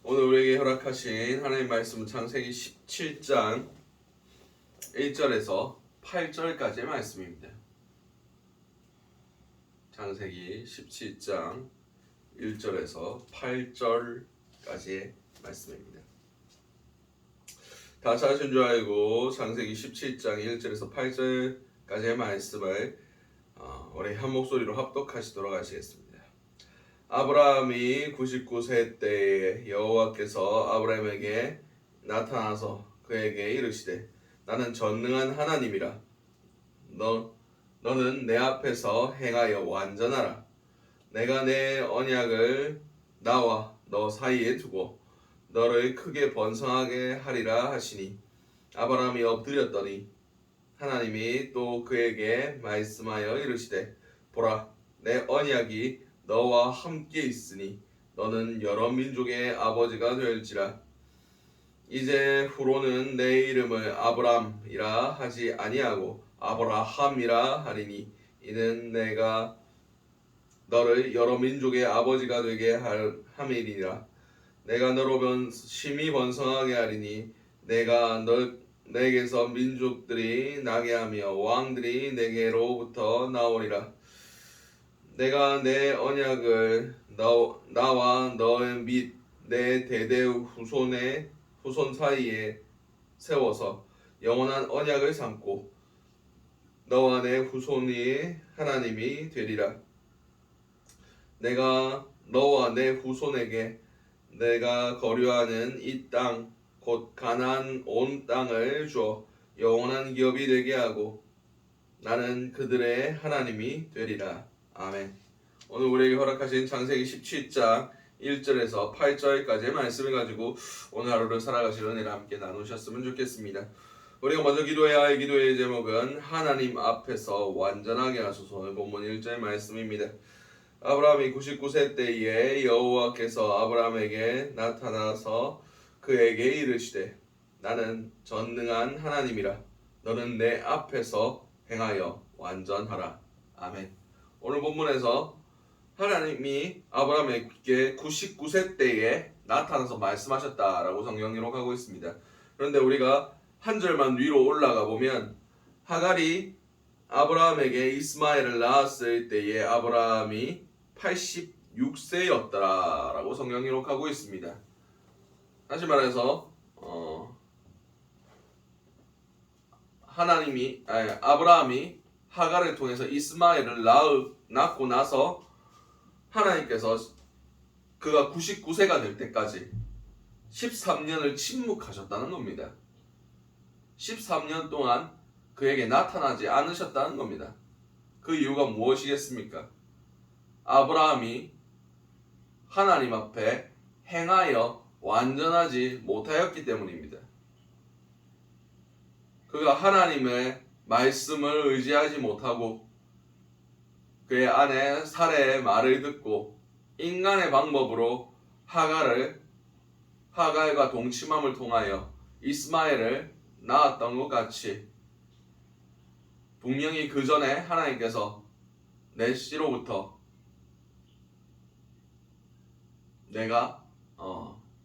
오늘 우리에게 허락하신 하나님 말씀은 창세기 17장 1절에서 8절까지의 말씀입니다. 창세기 17장 1절에서 8절까지의 말씀입니다. 다 찾으신 줄 알고 창세기 17장 1절에서 8절까지의 말씀을 우리 한 목소리로 합독하시도록 하시겠습니다. 아브라함이 99세 때에 여호와께서 아브라함에게 나타나서 그에게 이르시되 나는 전능한 하나님이라 너는 내 앞에서 행하여 완전하라. 내가 내 언약을 나와 너 사이에 두고 너를 크게 번성하게 하리라 하시니 아브라함이 엎드렸더니 하나님이 또 그에게 말씀하여 이르시되 보라 내 언약이 너와 함께 있으니 너는 여러 민족의 아버지가 될지라. 이제 후로는 내 이름을 아브람이라 하지 아니하고 아브라함이라 하리니 이는 내가 너를 여러 민족의 아버지가 되게 함이니라. 내가 너로 심히 번성하게 하리니 내가 내게서 민족들이 나게 하며 왕들이 내게로부터 나오리라. 내가 내 언약을 나와 너의 및 내 대대 후손 사이에 세워서 영원한 언약을 삼고 너와 내 후손이 하나님이 되리라. 내가 너와 내 후손에게 내가 거류하는 이 땅 곧 가나안 온 땅을 주어 영원한 기업이 되게 하고 나는 그들의 하나님이 되리라. 아멘. 오늘 우리에게 허락하신 창세기 17장 1절에서 8절까지의 말씀을 가지고 오늘 하루를 살아가실 은혜를 함께 나누셨으면 좋겠습니다. 우리가 먼저 기도해야 할 기도의 제목은 하나님 앞에서 완전하게 하소서. 오늘 본문 1절 말씀입니다. 아브라함이 99세 때에 여호와께서 아브라함에게 나타나서 그에게 이르시되 나는 전능한 하나님이라 너는 내 앞에서 행하여 완전하라. 아멘. 오늘 본문에서 하나님이 아브라함에게 99세 때에 나타나서 말씀하셨다라고 성경 기록하고 있습니다. 그런데 우리가 한 절만 위로 올라가 보면 하갈이 아브라함에게 이스마엘을 낳았을 때에 아브라함이 86세였더라라고 성경 기록하고 있습니다. 다시 말해서 아브라함이 하갈을 통해서 이스마엘을 낳고 나서 하나님께서 그가 99세가 될 때까지 13년을 침묵하셨다는 겁니다. 13년 동안 그에게 나타나지 않으셨다는 겁니다. 그 이유가 무엇이겠습니까? 아브라함이 하나님 앞에 행하여 완전하지 못하였기 때문입니다. 그가 하나님의 말씀을 의지하지 못하고 그의 아내 사레의 말을 듣고 인간의 방법으로 하갈과 동침함을 통하여 이스마엘을 낳았던 것 같이 분명히 그 전에 하나님께서 내 씨로부터 내가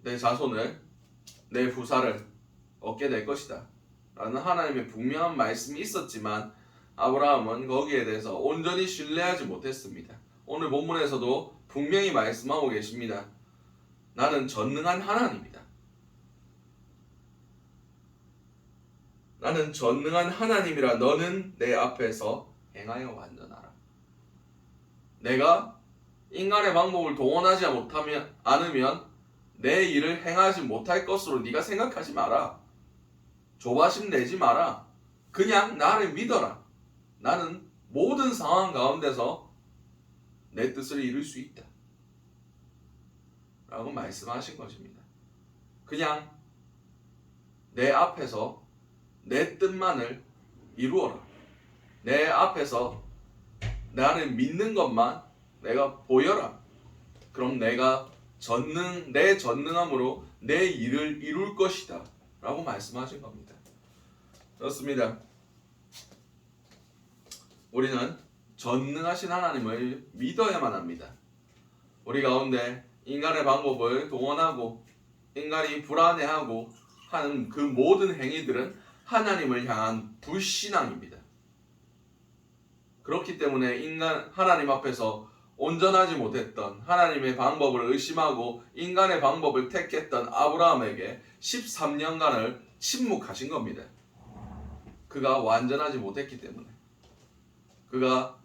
내 자손을 내 후사를 얻게 될 것이다 라는 하나님의 분명한 말씀이 있었지만 아브라함은 거기에 대해서 온전히 신뢰하지 못했습니다. 오늘 본문에서도 분명히 말씀하고 계십니다. 나는 전능한 하나님이다. 나는 전능한 하나님이라 너는 내 앞에서 행하여 완전하라. 내가 인간의 방법을 동원하지 않으면 내 일을 행하지 못할 것으로 네가 생각하지 마라. 조바심 내지 마라. 그냥 나를 믿어라. 나는 모든 상황 가운데서 내 뜻을 이룰 수 있다 라고 말씀하신 것입니다. 그냥 내 앞에서 내 뜻만을 이루어라. 내 앞에서 나를 믿는 것만 내가 보여라. 그럼 내가 내 전능함으로 내 일을 이룰 것이다 라고 말씀하신 겁니다. 그렇습니다. 우리는 전능하신 하나님을 믿어야만 합니다. 우리 가운데 인간의 방법을 동원하고 인간이 불안해하고 하는 그 모든 행위들은 하나님을 향한 불신앙입니다. 그렇기 때문에 하나님 앞에서 온전하지 못했던 하나님의 방법을 의심하고 인간의 방법을 택했던 아브라함에게 13년간을 침묵하신 겁니다. 그가 완전하지 못했기 때문에, 그가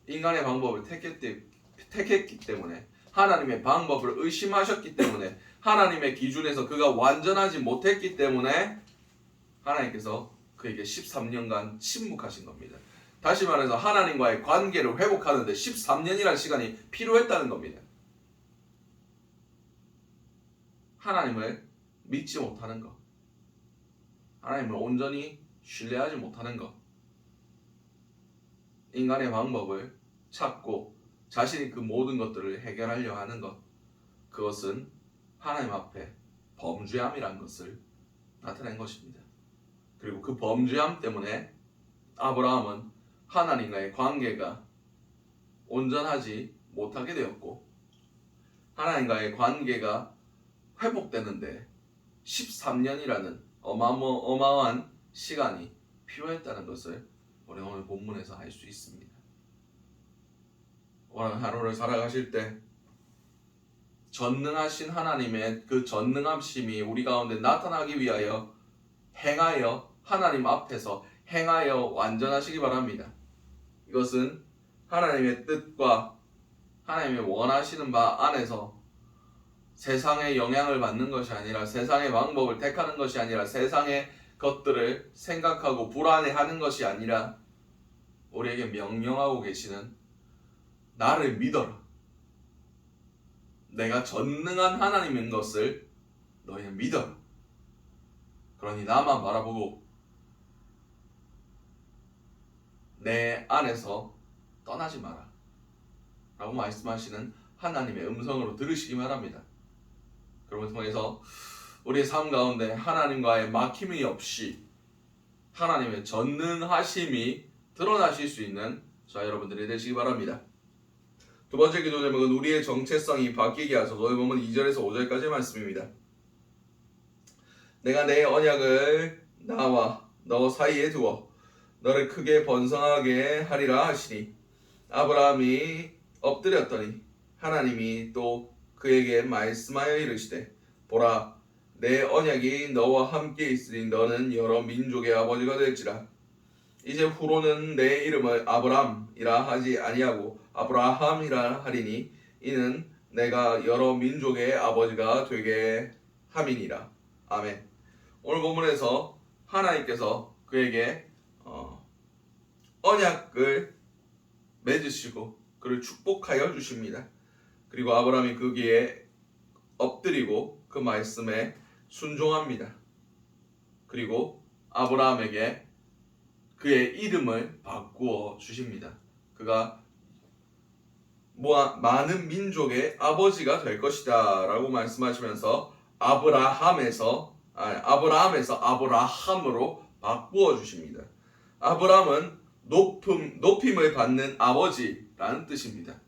인간의 방법을 택했기 때문에, 하나님의 방법을 의심하셨기 때문에, 하나님의 기준에서 그가 완전하지 못했기 때문에 하나님께서 그에게 13년간 침묵하신 겁니다. 다시 말해서 하나님과의 관계를 회복하는데 13년이라는 시간이 필요했다는 겁니다. 하나님을 믿지 못하는 것, 하나님을 온전히 신뢰하지 못하는 것, 인간의 방법을 찾고 자신이 그 모든 것들을 해결하려 하는 것, 그것은 하나님 앞에 범죄함이라는 것을 나타낸 것입니다. 그리고 그 범죄함 때문에 아브라함은 하나님과의 관계가 온전하지 못하게 되었고, 하나님과의 관계가 회복되는데 13년이라는 어마어마한 시간이 필요했다는 것을 우리 오늘 본문에서 알 수 있습니다. 오늘 하루를 살아가실 때 전능하신 하나님의 그 전능함심이 우리 가운데 나타나기 위하여 행하여 하나님 앞에서 행하여 완전하시기 바랍니다. 이것은 하나님의 뜻과 하나님의 원하시는 바 안에서 세상의 영향을 받는 것이 아니라, 세상의 방법을 택하는 것이 아니라, 세상의 것들을 생각하고 불안해하는 것이 아니라, 우리에게 명령하고 계시는 나를 믿어라. 내가 전능한 하나님인 것을 너희는 믿어라. 그러니 나만 바라보고 내 안에서 떠나지 마라 라고 말씀하시는 하나님의 음성으로 들으시기 바랍니다. 그런 것을 통해서 우리의 삶 가운데 하나님과의 막힘이 없이 하나님의 전능하심이 드러나실 수 있는 저와 여러분들이 되시기 바랍니다. 두 번째 기도 제목은 우리의 정체성이 바뀌게 하소서. 오늘 보면 2절에서 5절까지의 말씀입니다. 내가 내 언약을 나와 너 사이에 두어 너를 크게 번성하게 하리라 하시니, 아브라함이 엎드렸더니 하나님이 또 그에게 말씀하여 이르시되, 보라, 내 언약이 너와 함께 있으니 너는 여러 민족의 아버지가 될지라. 이제 후로는 내 이름을 아브람이라 하지 아니하고 아브라함이라 하리니 이는 내가 여러 민족의 아버지가 되게 함이니라. 아멘. 오늘 본문에서 하나님께서 그에게 언약을 맺으시고 그를 축복하여 주십니다. 그리고 아브라함이 거기에 엎드리고 그 말씀에 순종합니다. 그리고 아브라함에게 그의 이름을 바꾸어 주십니다. 그가 많은 민족의 아버지가 될 것이다 라고 말씀하시면서 아브라함에서 아브라함으로 바꾸어 주십니다. 아브라함은 높임을 받는 아버지라는 뜻입니다.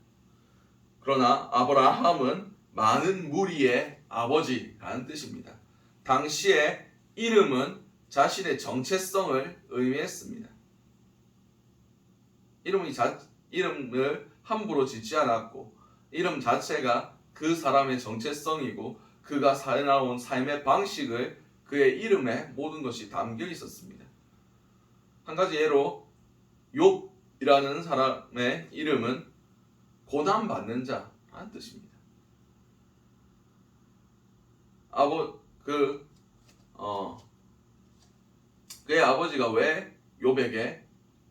그러나 아브라함은 많은 무리의 아버지라는 뜻입니다. 당시의 이름은 자신의 정체성을 의미했습니다. 이름을 함부로 짓지 않았고, 이름 자체가 그 사람의 정체성이고 그가 살아온 삶의 방식을, 그의 이름에 모든 것이 담겨 있었습니다. 한 가지 예로 욥이라는 사람의 이름은 고난받는 자라는 뜻입니다. 그의 아버지가 왜 욥에게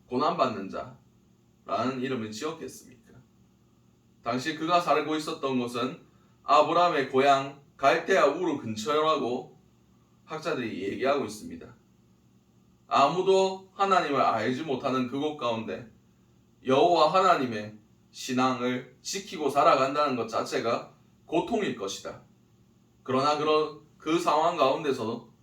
고난받는 자라는 이름을 지었겠습니까? 당시 그가 살고 있었던 곳은 아브라함의 고향 갈대아 우르 근처라고 학자들이 얘기하고 있습니다. 아무도 하나님을 알지 못하는 그곳 가운데 여호와 하나님의 신앙을 지키고 살아간다는 것 자체가 고통일 것이다. 그러나 그 상황 가운데서도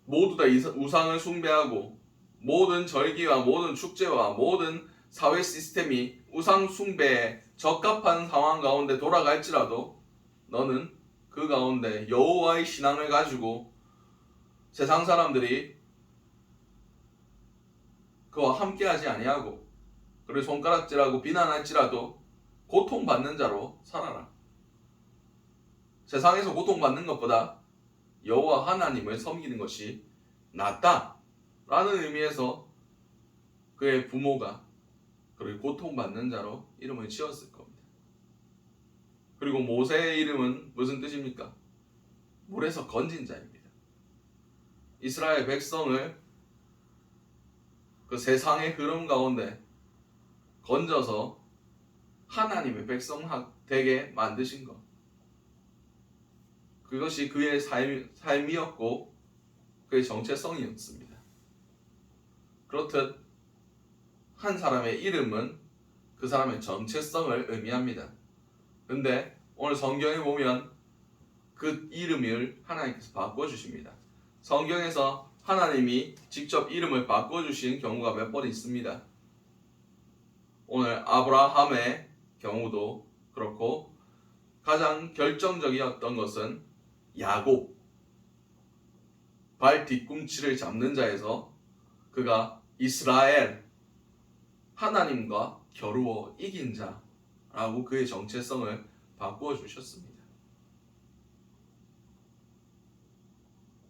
모두 다 우상을 숭배하고 모든 절기와 모든 축제와 모든 사회 시스템이 우상 숭배에 적합한 상황 가운데 돌아갈지라도 너는 그 가운데 여호와의 신앙을 가지고 세상 사람들이 그와 함께하지 아니하고 그를 손가락질하고 비난할지라도 고통받는 자로 살아라. 세상에서 고통받는 것보다 여호와 하나님을 섬기는 것이 낫다라는 의미에서 그의 부모가 그를 고통받는 자로 이름을 지었을 겁니다. 그리고 모세의 이름은 무슨 뜻입니까? 물에서 건진 자입니다. 이스라엘 백성을 그 세상의 흐름 가운데 건져서 하나님의 백성 되게 만드신 것. 그것이 그의 삶이었고 그의 정체성이었습니다. 그렇듯 한 사람의 이름은 그 사람의 정체성을 의미합니다. 근데 오늘 성경에 보면 그 이름을 하나님께서 바꿔주십니다. 성경에서 하나님이 직접 이름을 바꿔주신 경우가 몇 번 있습니다. 오늘 아브라함의 경우도 그렇고 가장 결정적이었던 것은 야곱, 발 뒤꿈치를 잡는 자에서 그가 이스라엘, 하나님과 겨루어 이긴 자라고 그의 정체성을 바꾸어 주셨습니다.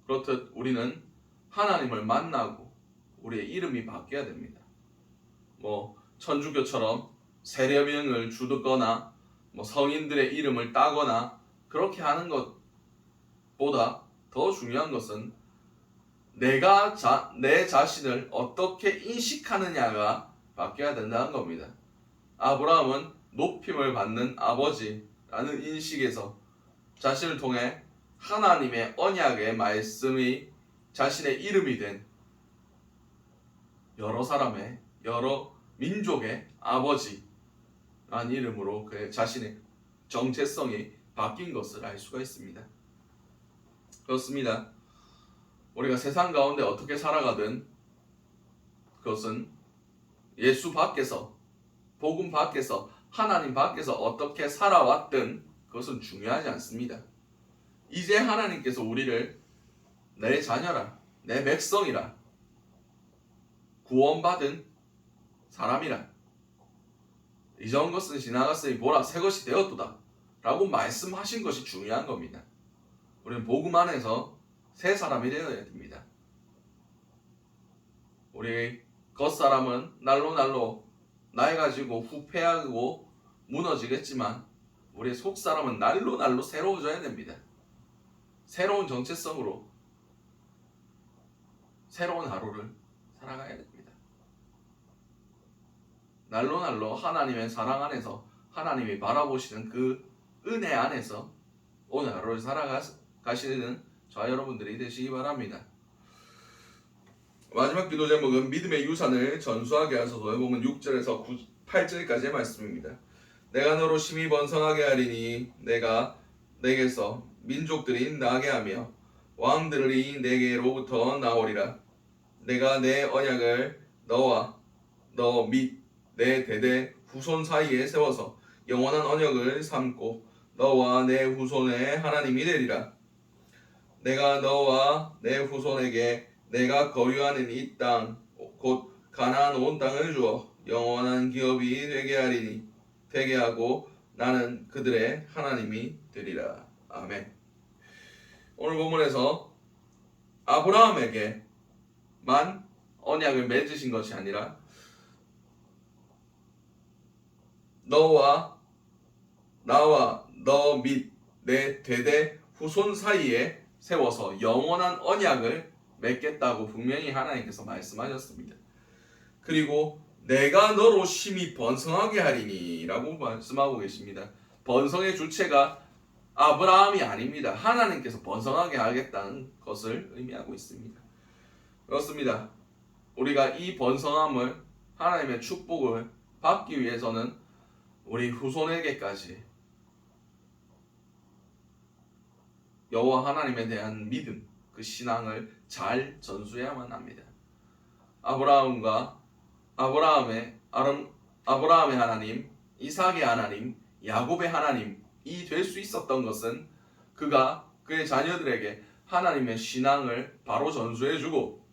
그렇듯 우리는 하나님을 만나고 우리의 이름이 바뀌어야 됩니다. 천주교처럼 세례명을 주거나 성인들의 이름을 따거나 그렇게 하는 것보다 더 중요한 것은 내가 내 자신을 어떻게 인식하느냐가 바뀌어야 된다는 겁니다. 아브라함은 높임을 받는 아버지라는 인식에서 자신을 통해 하나님의 언약의 말씀이 자신의 이름이 된 여러 사람의 여러 민족의 아버지라는 이름으로 그의 자신의 정체성이 바뀐 것을 알 수가 있습니다. 그렇습니다. 우리가 세상 가운데 어떻게 살아가든 그것은 예수 밖에서, 복음 밖에서, 하나님 밖에서 어떻게 살아왔든 그것은 중요하지 않습니다. 이제 하나님께서 우리를 내 자녀라, 내 백성이라, 구원받은 사람이라, 이전 것은 지나갔으니 보라 새 것이 되었도다 라고 말씀하신 것이 중요한 겁니다. 우리는 복음 안에서 새 사람이 되어야 됩니다. 우리 겉사람은 날로 낡아지고 후패하고 무너지겠지만 우리의 속사람은 날로 새로워져야 됩니다. 새로운 정체성으로 새로운 하루를 살아가야 됩니다. 날로 하나님의 사랑 안에서 하나님이 바라보시는 그 은혜 안에서 오늘 하루를 살아가시는 저와 여러분들이 되시기 바랍니다. 마지막 기도 제목은 믿음의 유산을 전수하게 하소서. 보면 6절에서 8절까지의 말씀입니다. 내가 너로 심히 번성하게 하리니 내가 내게서 민족들이 나게 하며 왕들이 내게로부터 나오리라. 내가 내 언약을 너와 너 및 내 대대 후손 사이에 세워서 영원한 언약을 삼고 너와 내 후손의 하나님이 되리라. 내가 너와 내 후손에게 내가 거류하는 이 땅 곧 가나안 온 땅을 주어 영원한 기업이 되게 하고 나는 그들의 하나님이 되리라. 아멘. 오늘 본문에서 아브라함에게만 언약을 맺으신 것이 아니라 너와 나와 너 및 내 대대 후손 사이에 세워서 영원한 언약을 맺겠다고 분명히 하나님께서 말씀하셨습니다. 그리고 내가 너로 심히 번성하게 하리니 라고 말씀하고 계십니다. 번성의 주체가 아브라함이 아닙니다. 하나님께서 번성하게 하겠다는 것을 의미하고 있습니다. 그렇습니다. 우리가 이 번성함을 하나님의 축복을 받기 위해서는 우리 후손에게까지 여호와 하나님에 대한 믿음, 그 신앙을 잘 전수해야만 합니다. 아브라함의 하나님, 이삭의 하나님, 야곱의 하나님이 될 수 있었던 것은 그가 그의 자녀들에게 하나님의 신앙을 바로 전수해주고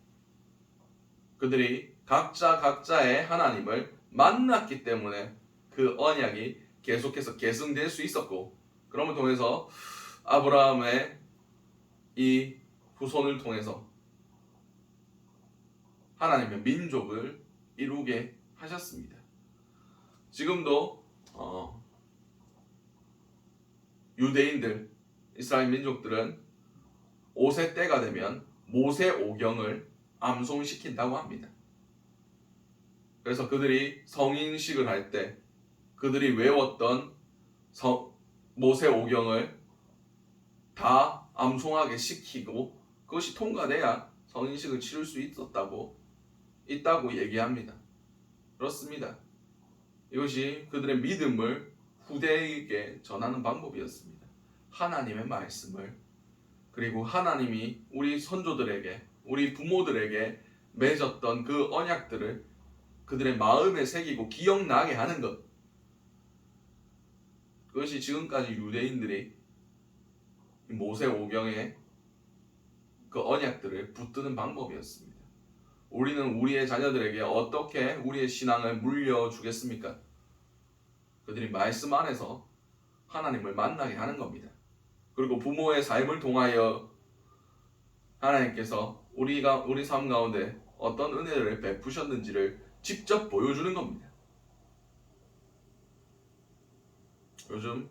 그들이 각자의 하나님을 만났기 때문에 그 언약이 계속해서 계승될 수 있었고 그럼을 통해서 아브라함의 이 후손을 통해서 하나님의 민족을 이루게 하셨습니다. 지금도 유대인들, 이스라엘 민족들은 5세 때가 되면 모세오경을 암송시킨다고 합니다. 그래서 그들이 성인식을 할 때 그들이 외웠던 모세오경을 다 암송하게 시키고 그것이 통과돼야 성인식을 치를 수 있다고 얘기합니다. 그렇습니다. 이것이 그들의 믿음을 후대에게 전하는 방법이었습니다. 하나님의 말씀을 그리고 하나님이 우리 선조들에게 우리 부모들에게 맺었던 그 언약들을 그들의 마음에 새기고 기억나게 하는 것 그것이 지금까지 유대인들이 모세오경의 그 언약들을 붙드는 방법이었습니다. 우리는 우리의 자녀들에게 어떻게 우리의 신앙을 물려주겠습니까? 그들이 말씀 안에서 하나님을 만나게 하는 겁니다. 그리고 부모의 삶을 통하여 하나님께서 우리 삶 가운데 어떤 은혜를 베푸셨는지를 직접 보여주는 겁니다. 요즘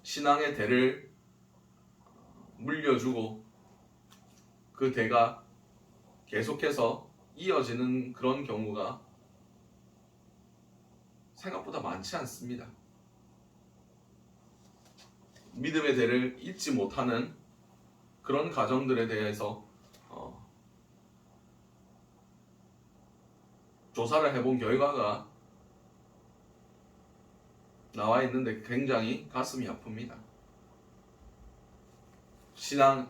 신앙의 대를 물려주고 그 대가 계속해서 이어지는 그런 경우가 생각보다 많지 않습니다. 믿음의 대를 잊지 못하는 그런 가정들에 대해서 조사를 해본 결과가 나와 있는데 굉장히 가슴이 아픕니다.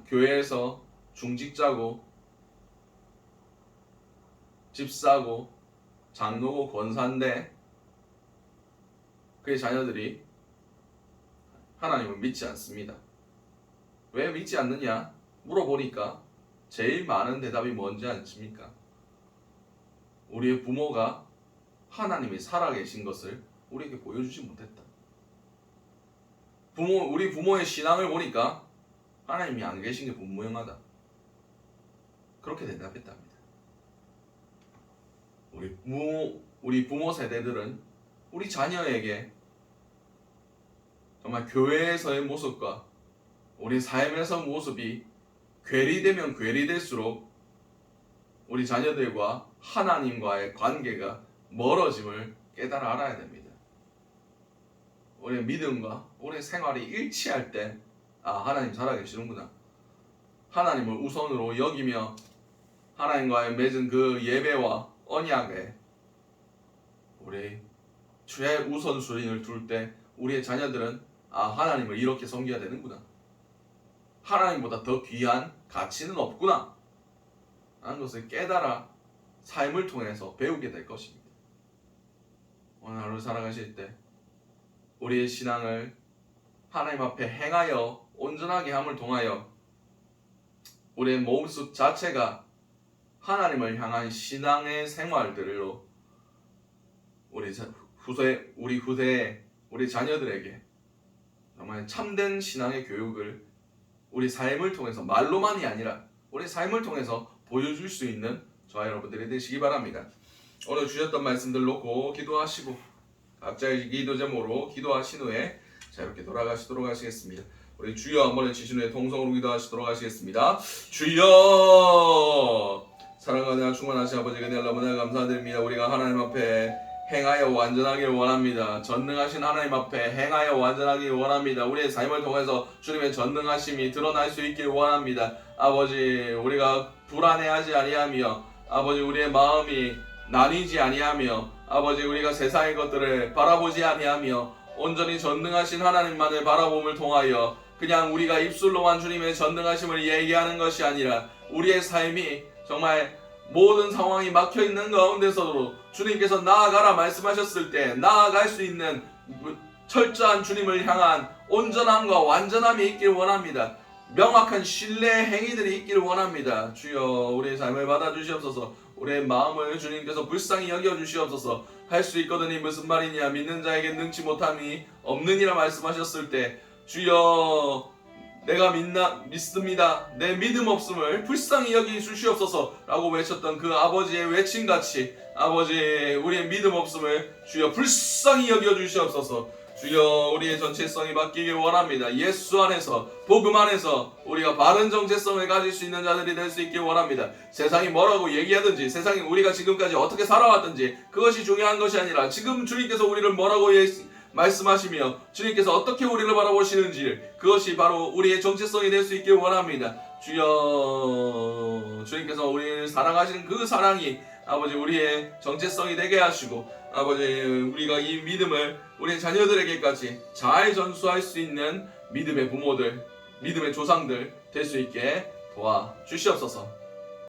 교회에서 중직자고 집사고 장로고 권사인데 그의 자녀들이 하나님을 믿지 않습니다. 왜 믿지 않느냐 물어보니까 제일 많은 대답이 뭔지 아십니까? 우리의 부모가 하나님이 살아계신 것을 우리에게 보여주지 못했다. 우리 부모의 신앙을 보니까 하나님이 안 계신 게 분명하다. 그렇게 대답했답니다. 우리 부모 세대들은 우리 자녀에게 정말 교회에서의 모습과 우리 삶에서 모습이 괴리되면 괴리될수록 우리 자녀들과 하나님과의 관계가 멀어짐을 깨달아 알아야 됩니다. 우리의 믿음과 우리의 생활이 일치할 때 하나님 살아계시는구나. 하나님을 우선으로 여기며 하나님과의 맺은 그 예배와 언약에 우리 주의 우선순위를 둘 때 우리의 자녀들은 하나님을 이렇게 섬겨야 되는구나. 하나님보다 더 귀한 가치는 없구나 하는 것을 깨달아 삶을 통해서 배우게 될 것입니다. 오늘 하루 살아가실 때 우리의 신앙을 하나님 앞에 행하여 온전하게 함을 통하여 우리의 모습 자체가 하나님을 향한 신앙의 생활들로 우리 후대에 우리 자녀들에게 정말 참된 신앙의 교육을 우리 삶을 통해서 말로만이 아니라 우리 삶을 통해서 보여줄 수 있는 저와 여러분들이 되시기 바랍니다. 오늘 주셨던 말씀들 놓고 기도하시고 각자의 기도 제목으로 기도하신 후에 자유롭게 돌아가시도록 하시겠습니다. 우리 주여 한번 해주신 후에 동성으로 기도하시도록 하시겠습니다. 주여 사랑하는 충만하신 아버지 은혜 너무나 감사드립니다. 우리가 하나님 앞에 행하여 완전하길 원합니다. 전능하신 하나님 앞에 행하여 완전하길 원합니다. 우리의 삶을 통해서 주님의 전능하심이 드러날 수 있길 원합니다. 아버지 우리가 불안해하지 아니하며 아버지 우리의 마음이 나뉘지 아니하며 아버지 우리가 세상의 것들을 바라보지 아니하며 온전히 전능하신 하나님만을 바라봄을 통하여 그냥 우리가 입술로만 주님의 전능하심을 얘기하는 것이 아니라 우리의 삶이 정말 모든 상황이 막혀있는 가운데서도 주님께서 나아가라 말씀하셨을 때 나아갈 수 있는 철저한 주님을 향한 온전함과 완전함이 있길 원합니다. 명확한 신뢰 행위들이 있기를 원합니다. 주여 우리의 삶을 받아주시옵소서. 우리의 마음을 주님께서 불쌍히 여겨주시옵소서. 할 수 있거든이 무슨 말이냐. 믿는 자에게 능치 못함이 없느니라 말씀하셨을 때 주여 내가 믿습니다. 내 믿음 없음을 불쌍히 여기 주시옵소서 라고 외쳤던 그 아버지의 외침같이 아버지 우리의 믿음 없음을 주여 불쌍히 여겨 주시옵소서. 주여 우리의 정체성이 바뀌길 원합니다. 예수 안에서 복음 안에서 우리가 바른 정체성을 가질 수 있는 자들이 될 수 있길 원합니다. 세상이 뭐라고 얘기하든지 세상이 우리가 지금까지 어떻게 살아왔든지 그것이 중요한 것이 아니라 지금 주님께서 우리를 뭐라고 말씀하시며 주님께서 어떻게 우리를 바라보시는지 그것이 바로 우리의 정체성이 될 수 있길 원합니다. 주여 주님께서 우리를 사랑하시는 그 사랑이 아버지 우리의 정체성이 되게 하시고 아버지 우리가 이 믿음을 우리 자녀들에게까지 잘 전수할 수 있는 믿음의 부모들 믿음의 조상들 될 수 있게 도와주시옵소서.